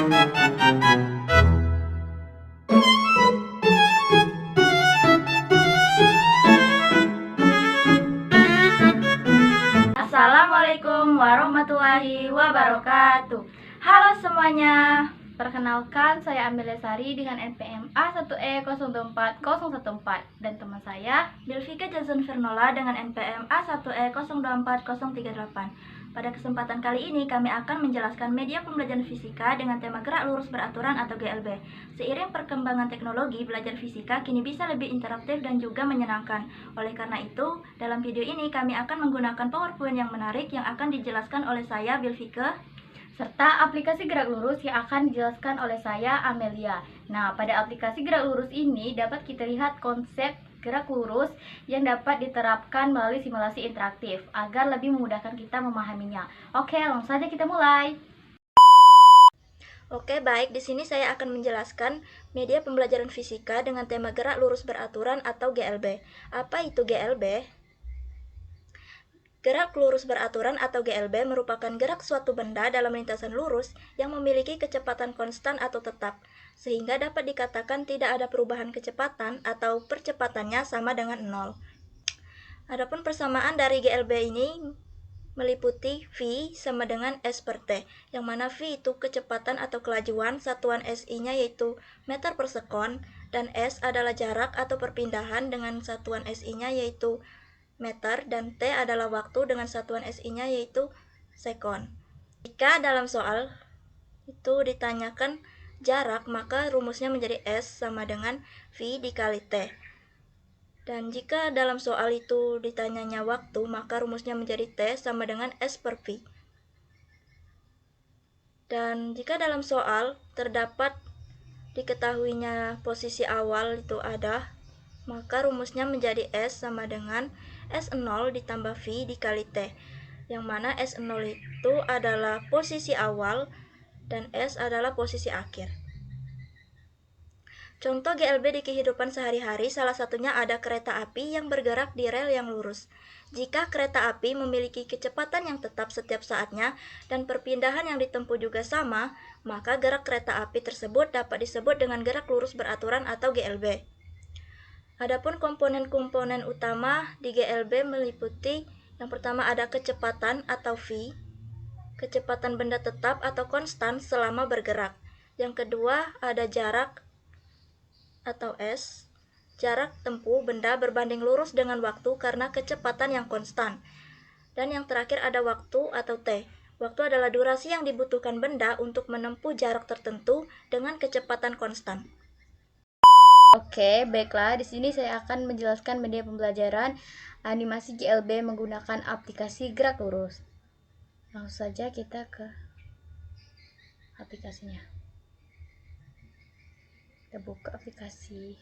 Assalamualaikum warahmatullahi wabarakatuh. Halo semuanya. Perkenalkan, saya Amelia Sari dengan NPM A1E024014 dan teman saya Delvika Jason Vernola dengan NPM A1E024038. Pada kesempatan kali ini kami akan menjelaskan media pembelajaran fisika dengan tema gerak lurus beraturan atau GLB. Seiring perkembangan teknologi, belajar fisika kini bisa lebih interaktif dan juga menyenangkan. Oleh karena itu, dalam video ini kami akan menggunakan PowerPoint yang menarik yang akan dijelaskan oleh saya, Bilvika, serta aplikasi gerak lurus yang akan dijelaskan oleh saya, Amelia. Nah, pada aplikasi gerak lurus ini dapat kita lihat konsep gerak lurus yang dapat diterapkan melalui simulasi interaktif agar lebih memudahkan kita memahaminya. Oke, langsung saja kita mulai. Oke, baik. Di sini saya akan menjelaskan media pembelajaran fisika dengan tema gerak lurus beraturan atau GLB. Apa itu GLB? Gerak lurus beraturan atau GLB merupakan gerak suatu benda dalam lintasan lurus yang memiliki kecepatan konstan atau tetap, sehingga dapat dikatakan tidak ada perubahan kecepatan atau percepatannya sama dengan 0. Adapun persamaan dari GLB ini meliputi V sama dengan S per T, yang mana V itu kecepatan atau kelajuan, satuan SI-nya yaitu meter per sekon, dan S adalah jarak atau perpindahan dengan satuan SI-nya yaitu meter, dan T adalah waktu dengan satuan SI-nya yaitu sekon. Jika dalam soal itu ditanyakan jarak, maka rumusnya menjadi S sama dengan V dikali T. Dan jika dalam soal itu ditanyanya waktu, maka rumusnya menjadi T sama dengan S per V. Dan jika dalam soal terdapat diketahuinya posisi awal itu ada, maka rumusnya menjadi S sama dengan S0 ditambah V dikali T, yang mana S0 itu adalah posisi awal dan S adalah posisi akhir. Contoh GLB di kehidupan sehari-hari, salah satunya ada kereta api yang bergerak di rel yang lurus. Jika kereta api memiliki kecepatan yang tetap setiap saatnya dan perpindahan yang ditempuh juga sama, maka gerak kereta api tersebut dapat disebut dengan gerak lurus beraturan atau GLB. Adapun komponen-komponen utama di GLB meliputi yang pertama ada kecepatan atau V, kecepatan benda tetap atau konstan selama bergerak. Yang kedua ada jarak atau S, jarak tempuh benda berbanding lurus dengan waktu karena kecepatan yang konstan. Dan yang terakhir ada waktu atau T. Waktu adalah durasi yang dibutuhkan benda untuk menempuh jarak tertentu dengan kecepatan konstan. Oke, baiklah. Di sini saya akan menjelaskan media pembelajaran animasi GLB menggunakan aplikasi gerak lurus. Langsung saja kita ke aplikasinya. Kita buka aplikasi.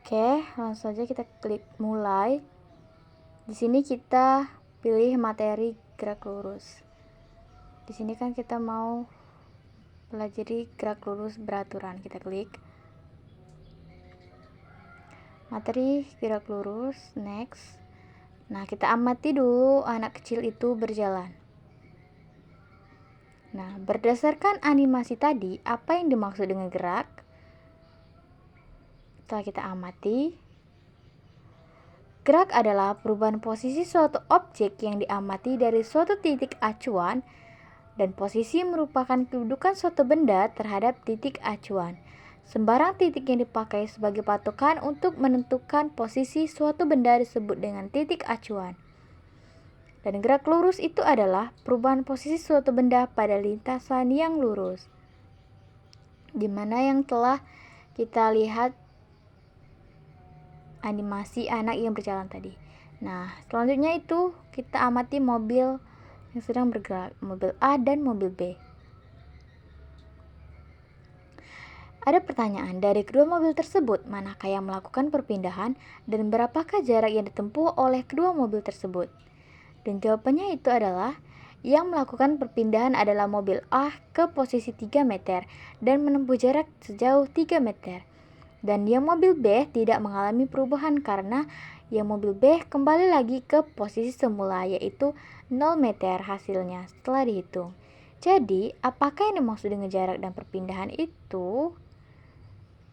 Oke, langsung saja kita klik mulai. Di sini kita pilih materi gerak lurus. Di sini kan kita mau pelajari gerak lurus beraturan. Kita klik materi gerak lurus, next. Nah, kita amati dulu anak kecil itu berjalan. Nah, berdasarkan animasi tadi, apa yang dimaksud dengan gerak? Setelah kita amati, gerak adalah perubahan posisi suatu objek yang diamati dari suatu titik acuan, dan posisi merupakan kedudukan suatu benda terhadap titik acuan. Sembarang titik yang dipakai sebagai patokan untuk menentukan posisi suatu benda disebut dengan titik acuan. Dan gerak lurus itu adalah perubahan posisi suatu benda pada lintasan yang lurus, di mana yang telah kita lihat animasi anak yang berjalan tadi. Nah, selanjutnya itu kita amati mobil yang sedang bergerak, mobil A dan mobil B. Ada pertanyaan, dari kedua mobil tersebut, manakah yang melakukan perpindahan dan berapakah jarak yang ditempuh oleh kedua mobil tersebut? Dan jawabannya itu adalah, yang melakukan perpindahan adalah mobil A ke posisi 3 meter dan menempuh jarak sejauh 3 meter. Dan yang mobil B tidak mengalami perubahan karena yang mobil B kembali lagi ke posisi semula, yaitu 0 meter hasilnya setelah dihitung. Jadi, apakah yang dimaksud dengan jarak dan perpindahan itu?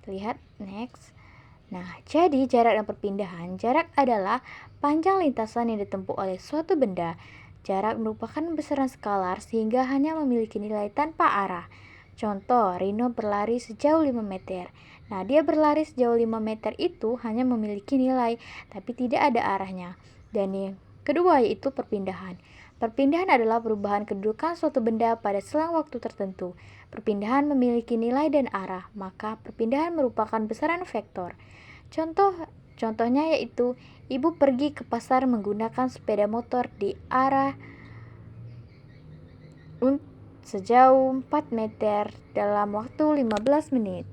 Lihat next. Nah, jadi jarak dan perpindahan. Jarak adalah panjang lintasan yang ditempuh oleh suatu benda. Jarak merupakan besaran skalar sehingga hanya memiliki nilai tanpa arah. Contoh, Rino berlari sejauh 5 meter. Nah, dia berlari sejauh 5 meter itu hanya memiliki nilai, tapi tidak ada arahnya. Dan yang kedua yaitu perpindahan. Perpindahan adalah perubahan kedudukan suatu benda pada selang waktu tertentu. Perpindahan memiliki nilai dan arah, maka perpindahan merupakan besaran vektor. Contohnya yaitu, ibu pergi ke pasar menggunakan sepeda motor di arah sejauh 4 meter dalam waktu 15 menit.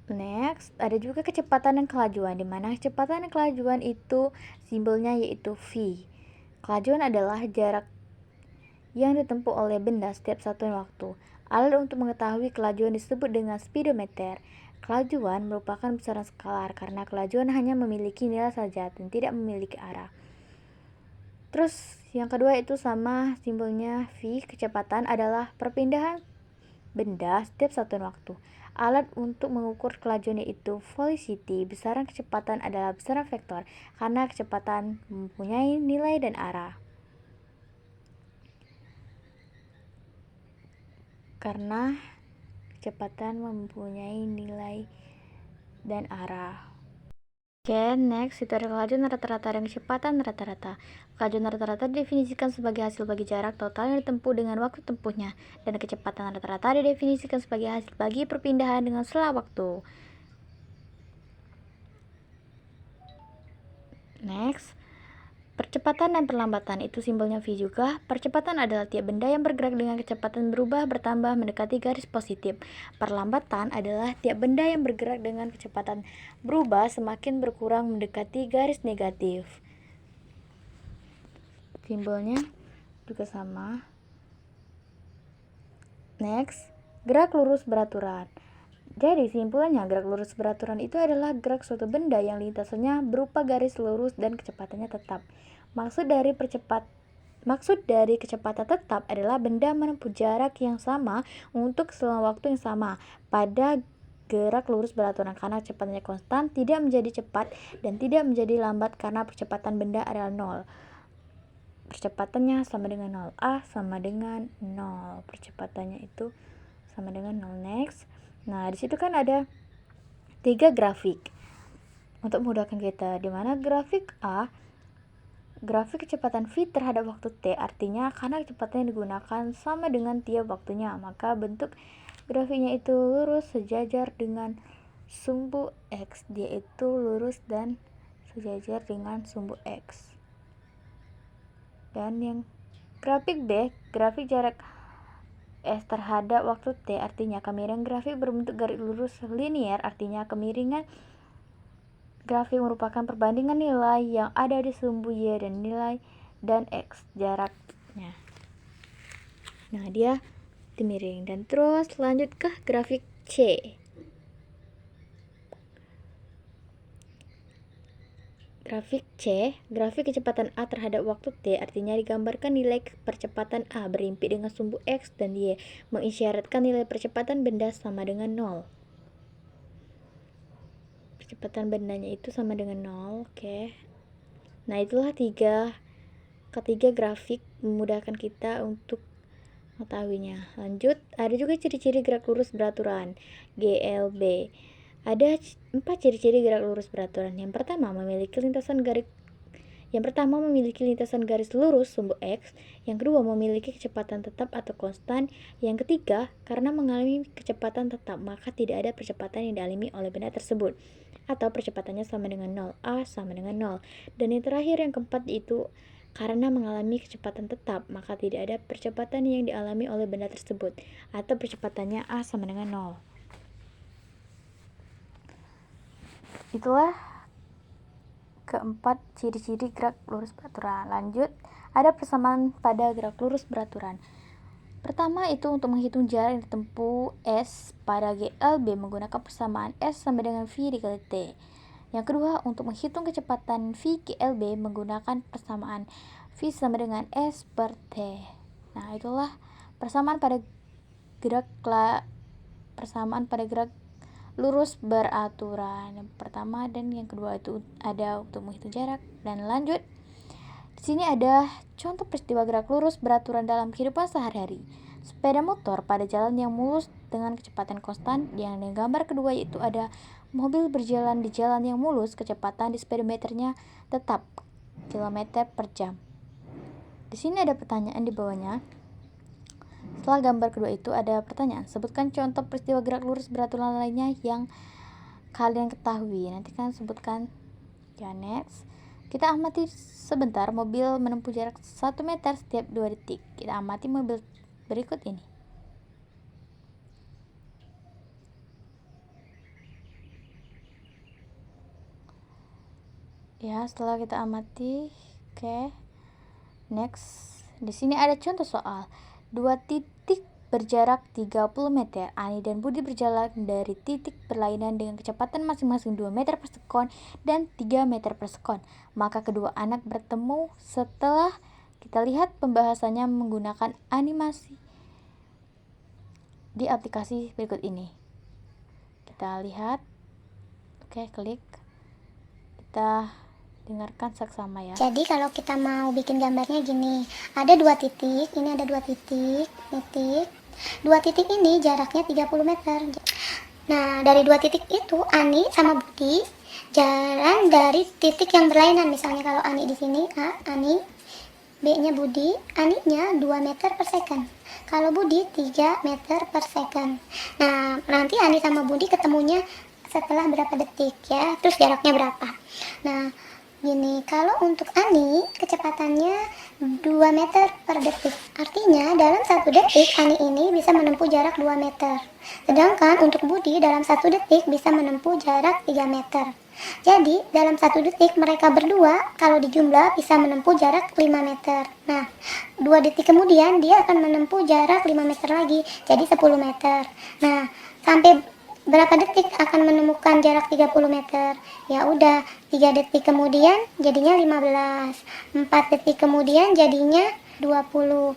Next, ada juga kecepatan dan kelajuan, di mana kecepatan dan kelajuan itu simbolnya yaitu V. Kelajuan adalah jarak yang ditempuh oleh benda setiap satuan waktu. Alat untuk mengetahui kelajuan disebut dengan speedometer. Kelajuan merupakan besaran skalar karena kelajuan hanya memiliki nilai saja dan tidak memiliki arah. Terus yang kedua itu sama simbolnya V. Kecepatan adalah perpindahan benda setiap satuan waktu. Alat untuk mengukur kelajuan yaitu velocity. Besaran kecepatan adalah besaran vektor karena kecepatan mempunyai nilai dan arah. Karena kecepatan mempunyai nilai dan arah. Oke, next itu ada kelajuan rata-rata dan kecepatan rata-rata. Kelajuan rata-rata didefinisikan sebagai hasil bagi jarak total yang ditempuh dengan waktu tempuhnya, dan kecepatan rata-rata didefinisikan sebagai hasil bagi perpindahan dengan selang waktu. Next, percepatan dan perlambatan itu simbolnya V juga. Percepatan adalah tiap benda yang bergerak dengan kecepatan berubah bertambah mendekati garis positif. Perlambatan adalah tiap benda yang bergerak dengan kecepatan berubah semakin berkurang mendekati garis negatif. Simbolnya juga sama. Next, gerak lurus beraturan. Jadi simpulannya, gerak lurus beraturan itu adalah gerak suatu benda yang lintasannya berupa garis lurus dan kecepatannya tetap. Maksud dari kecepatan tetap adalah benda menempuh jarak yang sama untuk selang waktu yang sama pada gerak lurus beraturan karena kecepatannya konstan, tidak menjadi cepat dan tidak menjadi lambat karena percepatan benda adalah 0. Percepatannya sama dengan 0. A sama dengan 0. Percepatannya itu sama dengan 0. Next. Nah, di situ kan ada 3 grafik. Untuk memudahkan kita, di mana grafik A, grafik kecepatan V terhadap waktu T, artinya karena kecepatan yang digunakan sama dengan tiap waktunya, maka bentuk grafiknya itu lurus sejajar dengan sumbu X. Dia itu lurus dan sejajar dengan sumbu X. Dan yang grafik B, grafik jarak S terhadap waktu T, artinya kemiringan grafik berbentuk garis lurus linier, artinya kemiringan grafik merupakan perbandingan nilai yang ada di sumbu Y dan nilai dan X jaraknya. Nah, dia kemiring. Dan terus lanjut ke grafik C. Grafik C, grafik kecepatan A terhadap waktu T, artinya digambarkan nilai percepatan A berimpit dengan sumbu X dan Y, mengisyaratkan nilai percepatan benda sama dengan 0. Percepatan bendanya itu sama dengan 0, oke. Nah, itulah ketiga grafik memudahkan kita untuk mengetahuinya. Lanjut, ada juga ciri-ciri gerak lurus beraturan, GLB. Ada 4 ciri-ciri gerak lurus beraturan. Yang pertama memiliki lintasan garis lurus sumbu X. Yang kedua memiliki kecepatan tetap atau konstan. Yang ketiga, karena mengalami kecepatan tetap, maka tidak ada percepatan yang dialami oleh benda tersebut, atau percepatannya sama dengan 0. A sama dengan 0. Dan yang terakhir, yang keempat, itu Karena mengalami kecepatan tetap, maka tidak ada percepatan yang dialami oleh benda tersebut, atau percepatannya A sama dengan 0. Itulah keempat ciri-ciri gerak lurus beraturan. Lanjut, ada persamaan pada gerak lurus beraturan. Pertama itu untuk menghitung jarak yang ditempuh S pada GLB menggunakan persamaan S sama dengan V dikali T. Yang kedua untuk menghitung kecepatan V GLB menggunakan persamaan V sama dengan S per T. Nah, itulah persamaan pada gerak lurus beraturan. Yang pertama dan yang kedua itu ada untuk menghitung jarak. Dan lanjut, di sini ada contoh peristiwa gerak lurus beraturan dalam kehidupan sehari-hari. Sepeda motor pada jalan yang mulus dengan kecepatan konstan. Yang gambar kedua yaitu ada mobil berjalan di jalan yang mulus, kecepatan di speedometernya tetap km per jam. Di sini ada pertanyaan di bawahnya. Setelah gambar kedua itu ada pertanyaan. Sebutkan contoh peristiwa gerak lurus beraturan lainnya yang kalian ketahui. Nanti kan sebutkan. Ya, next. Kita amati sebentar mobil menempuh jarak 1 meter setiap 2 detik. Kita amati mobil berikut ini. Ya, setelah kita amati, oke. Next. Di sini ada contoh soal. 2 titik berjarak 30 meter. Ani dan Budi berjalan dari titik berlainan dengan kecepatan masing-masing 2 meter per sekon dan 3 meter per sekon. Maka kedua anak bertemu setelah kita lihat pembahasannya menggunakan animasi di aplikasi berikut ini. Kita lihat. Oke, klik. Kita dengarkan seksama ya. Jadi kalau kita mau bikin gambarnya gini, ada 2 titik, ini ada 2 titik. 2 titik ini jaraknya 30 meter. Nah, dari 2 titik itu Ani sama Budi jalan dari titik yang berlainan. Misalnya kalau Ani di sini, A, Ani, B-nya Budi, Ani-nya 2 meter per second. Kalau Budi 3 meter per second. Nah, nanti Ani sama Budi ketemunya setelah berapa detik ya, terus jaraknya berapa. Nah, gini, kalau untuk Ani kecepatannya 2 meter per detik. Artinya dalam 1 detik Ani ini bisa menempuh jarak 2 meter. Sedangkan untuk Budi dalam 1 detik bisa menempuh jarak 3 meter. Jadi dalam 1 detik mereka berdua kalau dijumlah bisa menempuh jarak 5 meter. Nah, 2 detik kemudian dia akan menempuh jarak 5 meter lagi, jadi 10 meter. Nah, sampai berapa detik akan menemukan jarak 30 meter? Ya udah, 3 detik kemudian jadinya 15, 4 detik kemudian jadinya 20,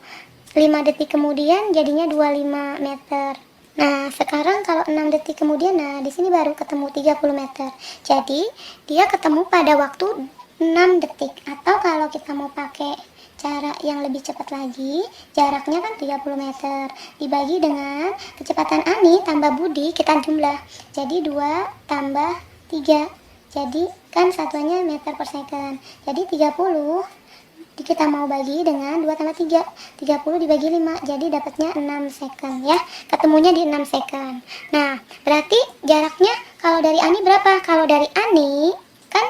5 detik kemudian jadinya 25 meter. Nah, sekarang kalau 6 detik kemudian, nah di sini baru ketemu 30 meter. Jadi, dia ketemu pada waktu 6 detik. Atau kalau kita mau pakai cara yang lebih cepat lagi, jaraknya kan 30 meter. Dibagi dengan kecepatan Ani tambah Budi, kita jumlah. Jadi 2 tambah 3. Jadi kan satuannya meter per second. Jadi 30 kita mau bagi dengan 2 tambah 3. 30 dibagi 5. Jadi dapatnya 6 second ya. Ketemunya di 6 second. Nah, berarti jaraknya kalau dari Ani berapa? Kalau dari Ani kan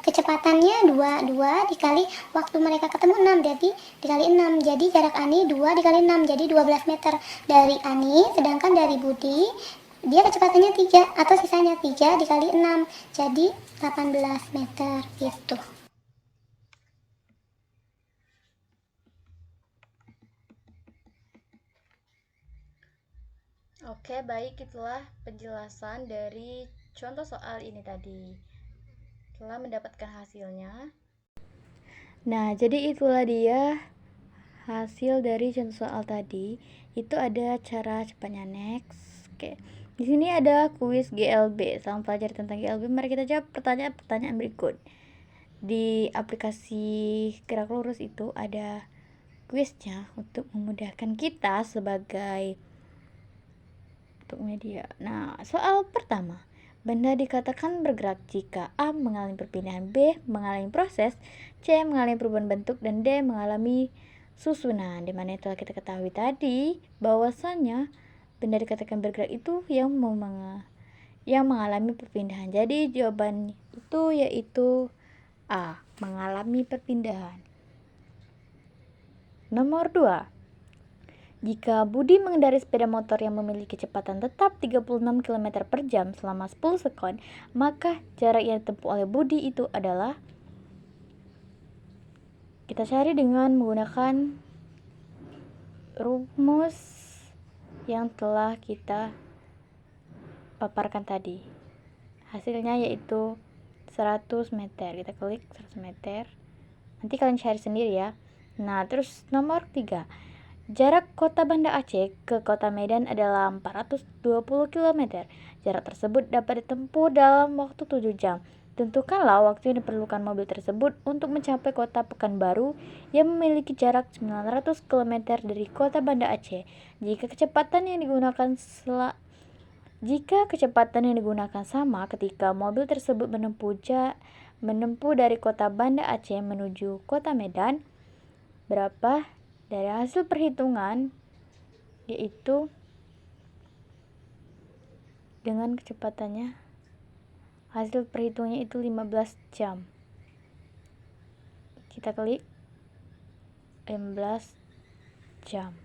kecepatannya 2 dikali waktu mereka ketemu 6, jadi dikali 6. Jadi jarak Ani 2 dikali 6, jadi 12 meter dari Ani. Sedangkan dari Budi dia kecepatannya 3 atau sisanya 3 dikali 6, jadi 18 meter gitu. Oke, baik, itulah penjelasan dari contoh soal ini tadi. Telah mendapatkan hasilnya. Nah, jadi itulah dia hasil dari contoh soal tadi. Itu ada cara cepatnya. Next. Oke. Di sini ada kuis GLB. Sama pelajari tentang GLB. Mari kita jawab pertanyaan-pertanyaan berikut. Di aplikasi gerak lurus itu ada kuisnya untuk memudahkan kita sebagai media. Nah, soal pertama, benda dikatakan bergerak jika A mengalami perpindahan, B mengalami proses, C mengalami perubahan bentuk, dan D mengalami susunan. Dimana telah kita ketahui tadi bahwasannya benda dikatakan bergerak itu yang mengalami perpindahan. Jadi jawaban itu yaitu A, mengalami perpindahan. Nomor 2. Jika Budi mengendarai sepeda motor yang memiliki kecepatan tetap 36 km per jam selama 10 sekon, maka jarak yang ditempuh oleh Budi itu adalah, kita cari dengan menggunakan rumus yang telah kita paparkan tadi. Hasilnya yaitu 100 meter. Kita klik 100 meter. Nanti kalian cari sendiri ya. Nah, terus nomor 3. Jarak kota Banda Aceh ke kota Medan adalah 420 km. Jarak tersebut dapat ditempuh dalam waktu 7 jam. Tentukanlah waktu yang diperlukan mobil tersebut untuk mencapai kota Pekanbaru yang memiliki jarak 900 km dari kota Banda Aceh. Jika kecepatan yang digunakan sama ketika mobil tersebut menempuh dari kota Banda Aceh menuju kota Medan, berapa? Dari hasil perhitungan, yaitu dengan kecepatannya, hasil perhitungannya itu 15 jam. Kita klik 15 jam.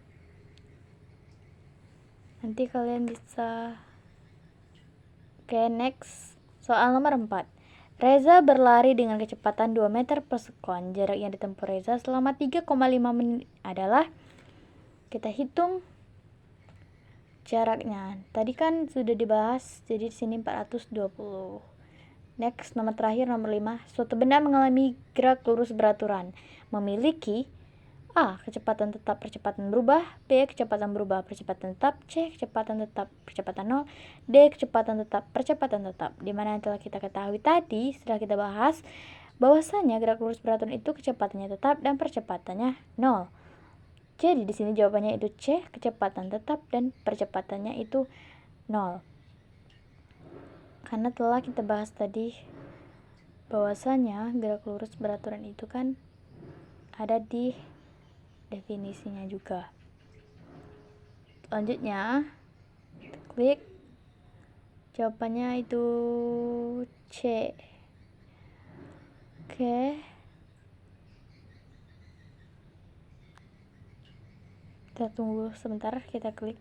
Nanti kalian bisa. Oke, next. Soal nomor 4. Reza berlari dengan kecepatan 2 meter per sekon. Jarak yang ditempuh Reza selama 3,5 menit adalah, kita hitung jaraknya. Tadi kan sudah dibahas, jadi di sini 420. Next, nomor terakhir, nomor 5. Suatu benda mengalami gerak lurus beraturan, memiliki A. Kecepatan tetap percepatan berubah, B. Kecepatan berubah percepatan tetap, C. Kecepatan tetap percepatan 0, D. Kecepatan tetap percepatan tetap. Dimana yang telah kita ketahui tadi, setelah kita bahas bahwasanya gerak lurus beraturan itu kecepatannya tetap dan percepatannya 0. Jadi di sini jawabannya itu C. Kecepatan tetap dan percepatannya itu 0. Karena telah kita bahas tadi bahwasanya gerak lurus beraturan itu kan ada di definisinya juga. Selanjutnya kita klik, jawabannya itu C. Oke, kita tunggu sebentar, kita klik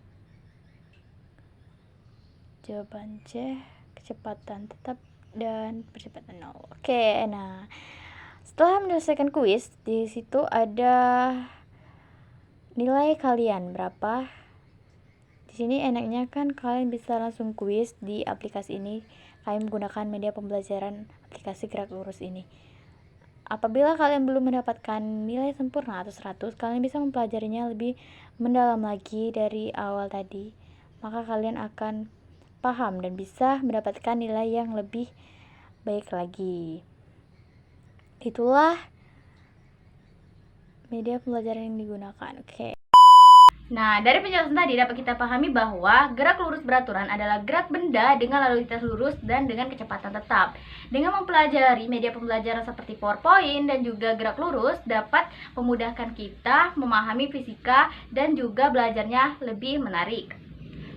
jawaban C, kecepatan tetap dan percepatan 0. Oke, nah setelah menyelesaikan kuis, di situ ada nilai kalian berapa. Di sini enaknya kan kalian bisa langsung kuis di aplikasi ini. Kalian menggunakan media pembelajaran aplikasi gerak lurus ini. Apabila kalian belum mendapatkan nilai sempurna atau 100, kalian bisa mempelajarinya lebih mendalam lagi dari awal tadi. Maka kalian akan paham dan bisa mendapatkan nilai yang lebih baik lagi. Itulah media pembelajaran yang digunakan. Oke. Nah, dari penjelasan tadi dapat kita pahami bahwa gerak lurus beraturan adalah gerak benda dengan lalu lintas lurus dan dengan kecepatan tetap. Dengan mempelajari media pembelajaran seperti PowerPoint dan juga gerak lurus dapat memudahkan kita memahami fisika dan juga belajarnya lebih menarik.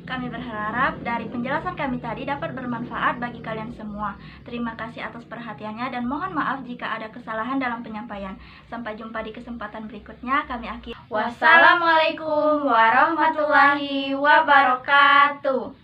Kami berharap dari penjelasan kami tadi dapat bermanfaat bagi kalian semua. Terima kasih atas perhatiannya dan mohon maaf jika ada kesalahan dalam penyampaian. Sampai jumpa di kesempatan berikutnya. Kami akhiri. Wassalamualaikum warahmatullahi wabarakatuh.